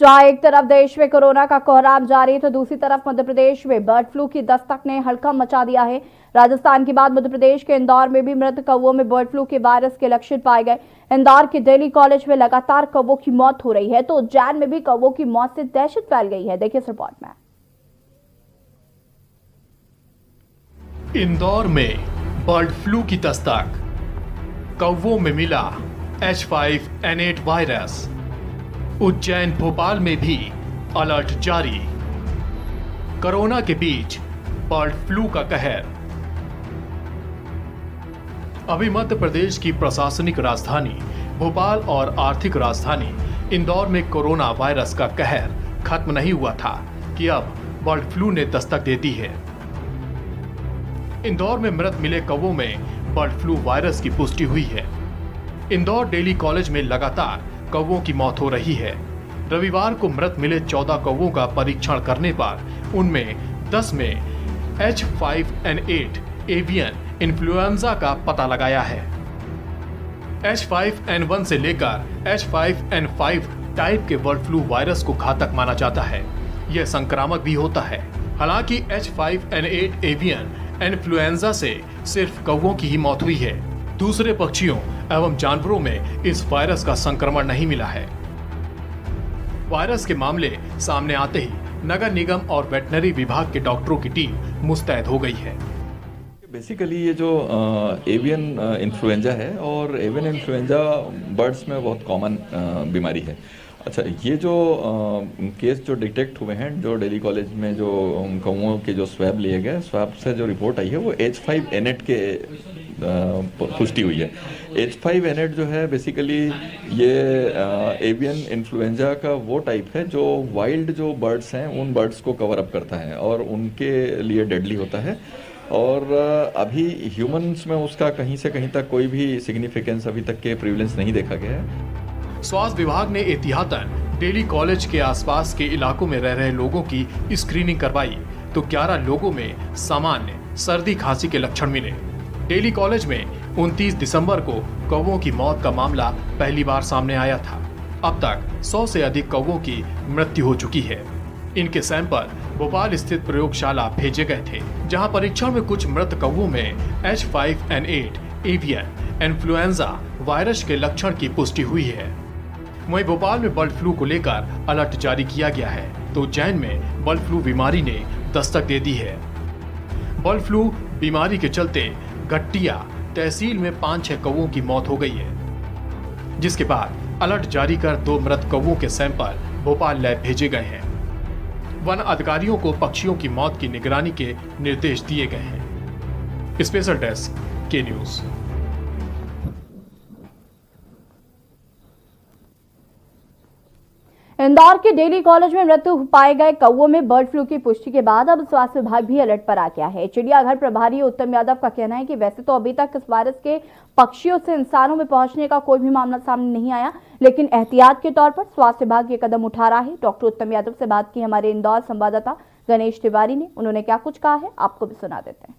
जहां एक तरफ देश में कोरोना का कोहराम जारी तो दूसरी तरफ मध्य प्रदेश में बर्ड फ्लू की दस्तक ने हड़कंप मचा दिया है। राजस्थान के बाद मध्य प्रदेश के इंदौर में भी मृत कौवों में बर्ड फ्लू के वायरस के लक्षण पाए गए। इंदौर के डेली कॉलेज में लगातार कौवों की मौत हो रही है तो उज्जैन में भी कौवों की मौत से दहशत फैल गई है। देखिए इस रिपोर्ट में। इंदौर में बर्ड फ्लू की दस्तक, कौवों में मिला H5N8 वायरस। उज्जैन भोपाल में भी अलर्ट जारी। कोरोना के बीच बर्ड फ्लू का कहर। अभी मध्य प्रदेश की प्रशासनिक राजधानी भोपाल और आर्थिक राजधानी इंदौर में कोरोना वायरस का कहर खत्म नहीं हुआ था कि अब बर्ड फ्लू ने दस्तक दे दी है। इंदौर में मृत मिले कौवों में बर्ड फ्लू वायरस की पुष्टि हुई है। इंदौर डेली कॉलेज में लगातार कौवों की मौत हो रही है। रविवार को मृत मिले 14 कौवों का परीक्षण करने पर उनमें 10 में H5N8 एवियन इन्फ्लुएंजा का पता लगाया है। H5N1 से लेकर H5N5 टाइप के बर्ड फ्लू वायरस को घातक माना जाता है। यह संक्रामक भी होता है। हालांकि H5N8 एवियन इन्फ्लुएंजा से सिर्फ कौवों की ही मौत हुई है। दूसरे पक्षियों एवं जानवरों में इस वायरस का संक्रमण नहीं मिला है। वायरस के मामले सामने आते ही नगर निगम और वेटनरी विभाग के डॉक्टरों की टीम मुस्तैद हो गई है। बेसिकली ये जो एवियन इन्फ्लुएंजा है और एवियन इन्फ्लुएंजा बर्ड्स में बहुत कॉमन बीमारी है। अच्छा, ये जो केस जो डिटेक्ट हुए हैं, जो डेली कॉलेज में जो कौवों के जो स्वैब लिए गए, स्वैब से जो रिपोर्ट आई है वो H5N8 के पुष्टि हुई है। H5N8 जो है बेसिकली ये एवियन इन्फ्लुएंजा का वो टाइप है जो वाइल्ड जो बर्ड्स हैं उन बर्ड्स को कवर अप करता है और उनके लिए डेडली होता है। और अभी ह्यूमंस में उसका कहीं से कहीं तक कोई भी सिग्निफिकेंस अभी तक के प्रिवलेंस नहीं देखा गया है। स्वास्थ्य विभाग ने एहतियातन डेली कॉलेज के आसपास के इलाकों में रह रहे लोगों की स्क्रीनिंग करवाई तो 11 लोगों में सामान्य सर्दी खांसी के लक्षण मिले। डेली कॉलेज में 29 दिसंबर को कौवों की मौत का मामला पहली बार सामने आया था। अब तक 100 से अधिक कौवों की मृत्यु हो चुकी है। इनके सैंपल भोपाल स्थित प्रयोगशाला भेजे गए थे, जहां परीक्षण में कुछ मृत कौवों में H5N8 एवियन इन्फ्लुएंजा वायरस के लक्षण की पुष्टि हुई है। वहीं भोपाल में बर्ड फ्लू को लेकर अलर्ट जारी किया गया है तो उज्जैन में बर्ड फ्लू बीमारी ने दस्तक दे दी है। बर्ड फ्लू बीमारी के चलते गट्टिया तहसील में 5-6 कौवों की मौत हो गई है, जिसके बाद अलर्ट जारी कर 2 मृत कौवों के सैंपल भोपाल लैब भेजे गए हैं। वन अधिकारियों को पक्षियों की मौत की निगरानी के निर्देश दिए गए हैं। स्पेशल डेस्क के न्यूज। इंदौर के डेली कॉलेज में मृत्यु पाए गए कौवों में बर्ड फ्लू की पुष्टि के बाद अब स्वास्थ्य विभाग भी अलर्ट पर आ गया है। चिड़ियाघर प्रभारी उत्तम यादव का कहना है कि वैसे तो अभी तक इस वायरस के पक्षियों से इंसानों में पहुंचने का कोई भी मामला सामने नहीं आया, लेकिन एहतियात के तौर पर स्वास्थ्य विभाग ये कदम उठा रहा है। डॉक्टर उत्तम यादव से बात की हमारे इंदौर संवाददाता गणेश तिवारी ने। उन्होंने क्या कुछ कहा है आपको भी सुना देते हैं।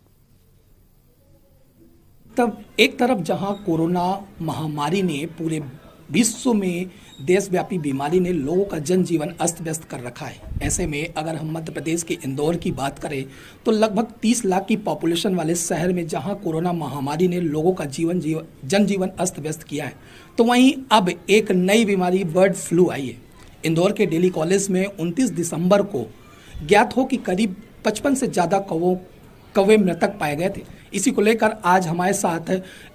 तब एक तरफ जहां कोरोना महामारी ने पूरे विश्व में देशव्यापी बीमारी ने लोगों का जनजीवन अस्त व्यस्त कर रखा है, ऐसे में अगर हम मध्य प्रदेश के इंदौर की बात करें तो लगभग 30 लाख की पॉपुलेशन वाले शहर में जहां कोरोना महामारी ने लोगों का जनजीवन अस्त व्यस्त किया है, तो वहीं अब एक नई बीमारी बर्ड फ्लू आई है। इंदौर के डेली कॉलेज में 29 दिसंबर को ज्ञात हो कि करीब 55 से ज़्यादा कौवे मृतक पाए गए थे। इसी को लेकर आज हमारे साथ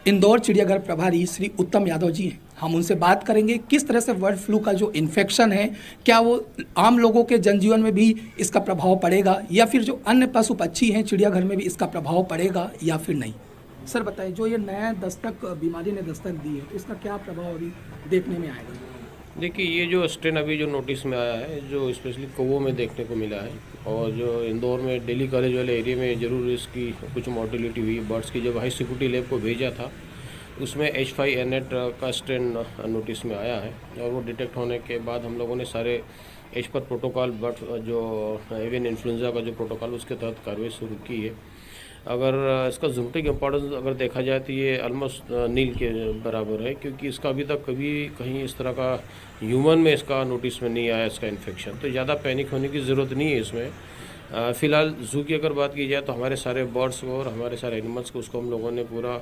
इंदौर चिड़ियाघर प्रभारी श्री उत्तम यादव जी हैं। हम उनसे बात करेंगे किस तरह से बर्ड फ्लू का जो इन्फेक्शन है, क्या वो आम लोगों के जनजीवन में भी इसका प्रभाव पड़ेगा या फिर जो अन्य पशु पक्षी हैं चिड़ियाघर में भी इसका प्रभाव पड़ेगा या फिर नहीं। सर बताइए, जो ये नया बीमारी ने दस्तक दी है तो इसका क्या प्रभाव अभी देखने में आएगा? देखिए, ये जो स्ट्रेन अभी जो नोटिस में आया है, जो स्पेशली कौवों में देखने को मिला है और जो इंदौर में डेली कॉलेज वाले एरिया में ज़रूर इसकी कुछ मॉर्टिलिटी हुई। बर्ड्स की जब हाई सिक्योरिटी लैब को भेजा था उसमें H5N8 का स्ट्रेन नोटिस में आया है और वो डिटेक्ट होने के बाद हम लोगों ने सारे एज पर प्रोटोकॉल बर्ड जो एवियन इन्फ्लुएंजा का जो प्रोटोकॉल उसके तहत कार्रवाई शुरू की है। अगर इसका जूनोटिक इम्पोर्टेंस अगर देखा जाए तो ये ऑलमोस्ट नील के बराबर है, क्योंकि इसका अभी तक कभी कहीं इस तरह का ह्यूमन में इसका नोटिस में नहीं आया इसका इन्फेक्शन। तो ज़्यादा पैनिक होने की ज़रूरत नहीं है इसमें। फ़िलहाल जू की अगर बात की जाए तो हमारे सारे बर्ड्स को और हमारे सारे एनिमल्स को उसको हम लोगों ने पूरा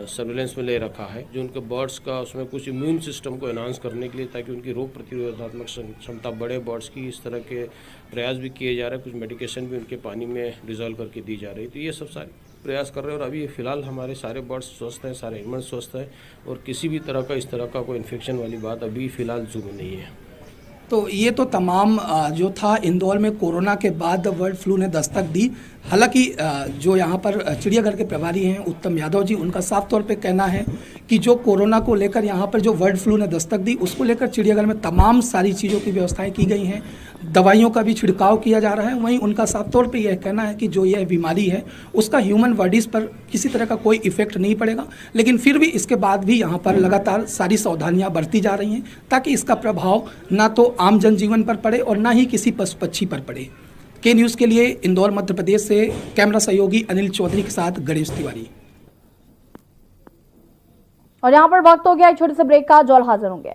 सर्विलेंस में ले रखा है, जो उनके बर्ड्स का उसमें कुछ इम्यून सिस्टम को एनहांस करने के लिए, ताकि उनकी रोग प्रतिरोधात्मक क्षमता बढ़े बर्ड्स की। इस तरह के प्रयास भी किए जा रहे हैं, कुछ मेडिकेशन भी उनके पानी में डिजॉल्व करके दी जा रही है। तो ये सब सारे प्रयास कर रहे हैं और अभी फ़िलहाल हमारे सारे बर्ड्स स्वस्थ हैं, सारे एनिमल्स स्वस्थ हैं और किसी भी तरह का इस तरह का कोई इन्फेक्शन वाली बात अभी फ़िलहाल जू में नहीं है। तो ये तो तमाम जो था इंदौर में कोरोना के बाद बर्ड फ्लू ने दस्तक दी। हालांकि जो यहाँ पर चिड़ियाघर के प्रभारी हैं उत्तम यादव जी, उनका साफ तौर पे कहना है कि जो कोरोना को लेकर यहाँ पर जो बर्ड फ्लू ने दस्तक दी, उसको लेकर चिड़ियाघर में तमाम सारी चीज़ों की व्यवस्थाएं की गई हैं, दवाइयों का भी छिड़काव किया जा रहा है। वहीं उनका साफ तौर पे यह कहना है कि जो यह बीमारी है उसका ह्यूमन बॉडीज़ पर किसी तरह का कोई इफेक्ट नहीं पड़ेगा, लेकिन फिर भी इसके बाद भी यहाँ पर लगातार सारी सावधानियाँ बरती जा रही हैं ताकि इसका प्रभाव ना तो आम जनजीवन पर पड़े और ना ही किसी पशु पक्षी पर पड़े। के न्यूज़ के लिए इंदौर मध्य प्रदेश से कैमरा सहयोगी अनिल चौधरी के साथ गणेश तिवारी। और यहाँ पर वक्त हो गया एक छोटे से ब्रेक का, जल्द हाजिर होंगे।